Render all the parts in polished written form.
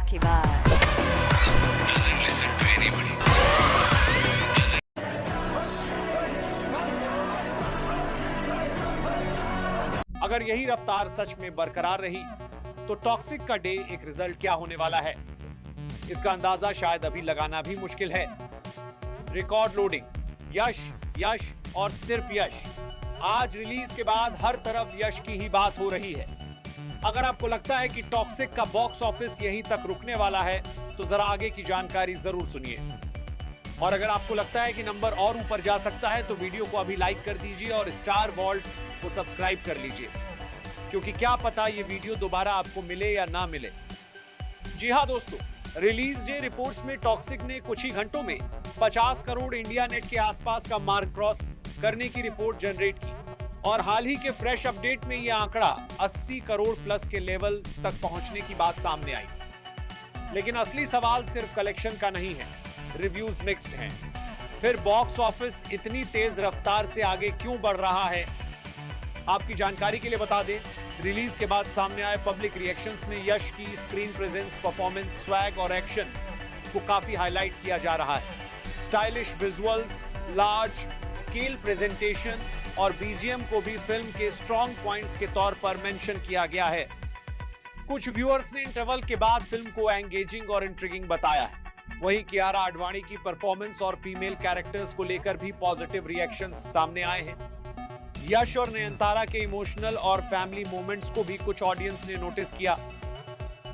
धमाकेदार। Doesn't listen to anybody. अगर यही रफ्तार सच में बरकरार रही तो टॉक्सिक का डे एक रिजल्ट क्या होने वाला है, इसका अंदाजा शायद अभी लगाना भी मुश्किल है। रिकॉर्ड लोडिंग, यश यश और सिर्फ यश। आज रिलीज के बाद हर तरफ यश की ही बात हो रही है। अगर आपको लगता है कि टॉक्सिक का बॉक्स ऑफिस यहीं तक रुकने वाला है तो जरा आगे की जानकारी जरूर सुनिए। और अगर आपको लगता है कि नंबर और ऊपर जा सकता है तो वीडियो को अभी लाइक कर दीजिए और स्टार वॉल्ट को सब्सक्राइब कर लीजिए, क्योंकि क्या पता ये वीडियो दोबारा आपको मिले या ना मिले। जी हाँ दोस्तों, रिलीज डे रिपोर्ट्स में टॉक्सिक ने कुछ ही घंटों में 50 करोड़ इंडिया नेट के आसपास का मार्क क्रॉस करने की रिपोर्ट जनरेट की और हाल ही के फ्रेश अपडेट में यह आंकड़ा 80 करोड़ प्लस के लेवल तक पहुंचने की बात सामने आई। लेकिन असली सवाल सिर्फ कलेक्शन का नहीं है, रिव्यूज मिक्स्ड हैं। फिर बॉक्स ऑफिस इतनी तेज रफ्तार से आगे क्यों बढ़ रहा है? आपकी जानकारी के लिए बता दें, रिलीज के बाद सामने आए पब्लिक रिएक्शंस में यश की स्क्रीन प्रेजेंस, परफॉर्मेंस, स्वैग और एक्शन को काफी हाईलाइट किया जा रहा है। Stylish visuals, large scale presentation और बीजीएम को भी फिल्म के स्ट्रॉन्ग पॉइंट्स के तौर पर मेंशन किया गया है। कुछ व्यूअर्स ने इंटरवल के बाद फिल्म को एंगेजिंग और इंट्रिगिंग बताया है। वहीं कियारा आडवाणी की परफॉर्मेंस और फीमेल कैरेक्टर्स को लेकर भी पॉजिटिव रिएक्शंस सामने आए हैं। यश और नयनतारा के इमोशनल और फैमिली मोमेंट्स को भी कुछ ऑडियंस ने नोटिस किया।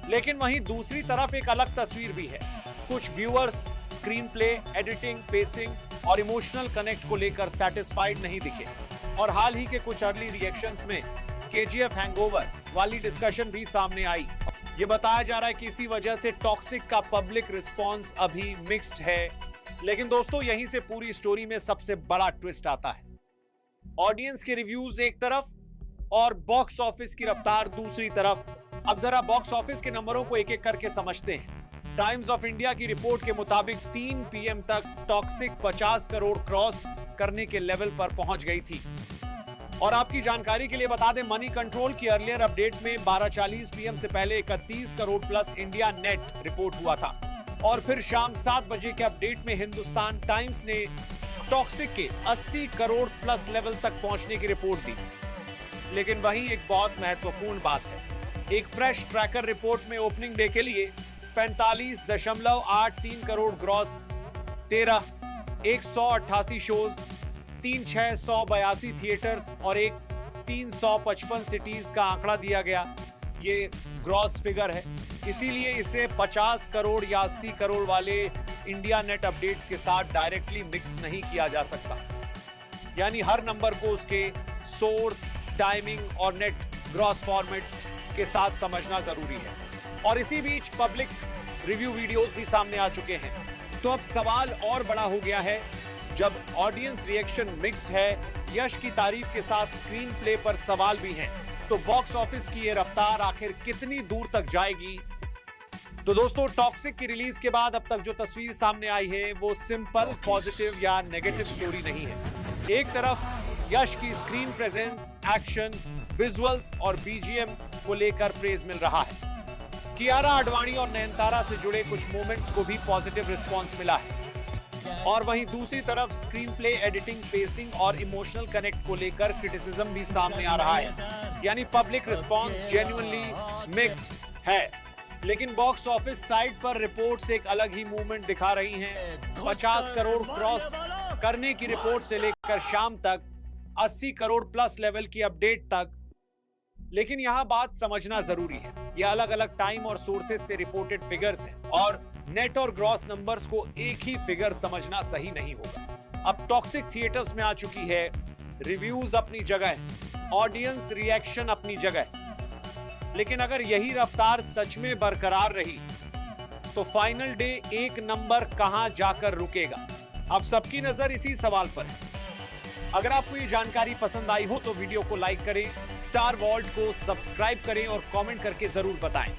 लेकिन वहीं दूसरी तरफ एक अलग तस्वीर भी है। कुछ viewers screen play, editing, pacing और इमोशनल कनेक्ट को लेकर सैटिस्फाइड नहीं दिखे। और हाल ही के कुछ अर्ली रिएक्शंस में केजीएफ हैंगओवर वाली डिस्कशन भी सामने आई। ये बताया जा रहा है कि इसी वजह से टॉक्सिक का पब्लिक रिस्पॉन्स अभी मिक्स्ड है। लेकिन दोस्तों, यहीं से पूरी स्टोरी में सबसे बड़ा ट्विस्ट आता है। ऑडियंस के रिव्यूज एक तरफ और बॉक्स ऑफिस की रफ्तार दूसरी तरफ। अब जरा बॉक्स ऑफिस के नंबरों को एक एक करके समझते हैं। टाइम्स ऑफ इंडिया की रिपोर्ट के मुताबिक 3 PM तक टॉक्सिक 50 करोड़ क्रॉस करने के लेवल पर पहुंच गई थी। और आपकी जानकारी के लिए बता दें, मनी कंट्रोल की अर्लियर अपडेट में 12:40 PM से पहले 31 crore plus India net report हुआ था। और फिर शाम 7 बजे के अपडेट में हिंदुस्तान टाइम्स ने टॉक्सिक के 80 करोड़ प्लस लेवल तक पहुंचने की रिपोर्ट दी। लेकिन वहीं एक बहुत महत्वपूर्ण बात है। एक फ्रेश ट्रैकर रिपोर्ट में ओपनिंग डे के लिए 45.83 करोड़ ग्रॉस, 188 शोज, 3682 थिएटर्स और 355 सिटीज का आंकड़ा दिया गया। ये ग्रॉस फिगर है, इसीलिए इसे 50 करोड़ या 80 करोड़ वाले इंडिया नेट अपडेट्स के साथ डायरेक्टली मिक्स नहीं किया जा सकता। यानी हर नंबर को उसके सोर्स, टाइमिंग और नेट ग्रॉस फॉर्मेट के साथ समझना जरूरी है। और इसी बीच पब्लिक रिव्यू वीडियोस भी सामने आ चुके हैं। तो अब सवाल और बड़ा हो गया है। जब ऑडियंस रिएक्शन मिक्स्ड है, यश की तारीफ के साथ स्क्रीन प्ले पर सवाल भी हैं, तो बॉक्स ऑफिस की ये रफ्तार आखिर कितनी दूर तक जाएगी? तो दोस्तों, टॉक्सिक की रिलीज के बाद अब तक जो तस्वीर सामने आई है वो सिंपल पॉजिटिव या नेगेटिव स्टोरी नहीं है। एक तरफ यश की स्क्रीन प्रेजेंस, एक्शन, विजुअल्स और बीजीएम को लेकर प्रेज मिल रहा है। कियारा आडवाणी और नयनतारा से जुड़े कुछ मोमेंट्स को भी पॉजिटिव रिस्पांस मिला है। और वहीं दूसरी तरफ स्क्रीन प्ले, एडिटिंग, पेसिंग और इमोशनल कनेक्ट को लेकर क्रिटिसिज्म भी सामने आ रहा है। यानी पब्लिक रिस्पांस जेन्युइनली मिक्स्ड है। लेकिन बॉक्स ऑफिस साइड पर रिपोर्ट्स एक अलग ही मूवमेंट दिखा रही हैं। 50 करोड़ क्रॉस करने की रिपोर्ट से लेकर शाम तक 80 करोड़ प्लस लेवल की अपडेट तक। लेकिन यहां बात समझना जरूरी है, ये अलग अलग टाइम और सोर्सेज से रिपोर्टेड फिगर्स हैं और नेट और ग्रॉस नंबर्स को एक ही फिगर समझना सही नहीं होगा। अब टॉक्सिक थिएटर्स में आ चुकी है, रिव्यूज अपनी जगह, ऑडियंस रिएक्शन अपनी जगह। लेकिन अगर यही रफ्तार सच में बरकरार रही तो फाइनल डे एक नंबर कहां जाकर रुकेगा? अब सबकी नजर इसी सवाल पर है। अगर आपको ये जानकारी पसंद आई हो तो वीडियो को लाइक करें, स्टार वॉल्ट को सब्सक्राइब करें और कमेंट करके जरूर बताएं।